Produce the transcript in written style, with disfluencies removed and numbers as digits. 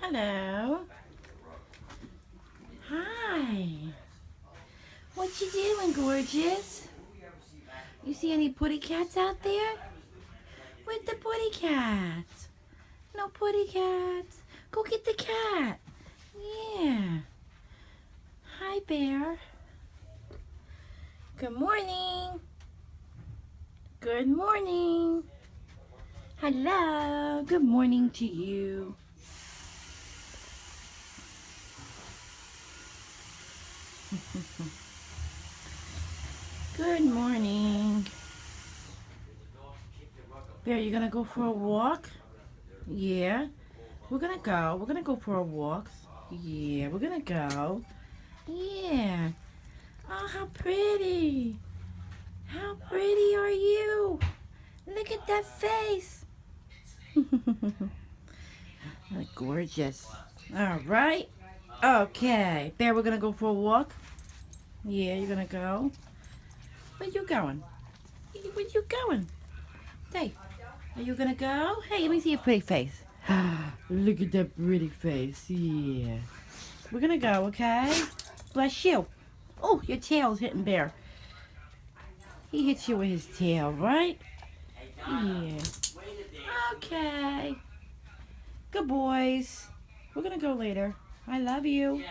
Hello. Hi. What you doing, gorgeous? You see any putty cats out there? Where's the putty cats? No putty cats. Go get the cat. Yeah. Hi, bear. Good morning. Good morning. Hello. Good morning to you. Good morning. Bear, you gonna go for a walk? Yeah. We're gonna go. We're gonna go for a walk. Yeah, we're gonna go. Yeah. Oh, how pretty. How pretty are you? Look at that face. Gorgeous. All right. Okay. Bear, we're gonna go for a walk. Yeah, you're gonna go. Where you going? Where you going? Hey, are you gonna go? Hey, let me see your pretty face. Look at that pretty face. Yeah. We're gonna go, okay? Bless you. Oh, your tail's hitting Bear. He hits you with his tail, right? Yeah. Okay. Good boys. We're gonna go later. I love you.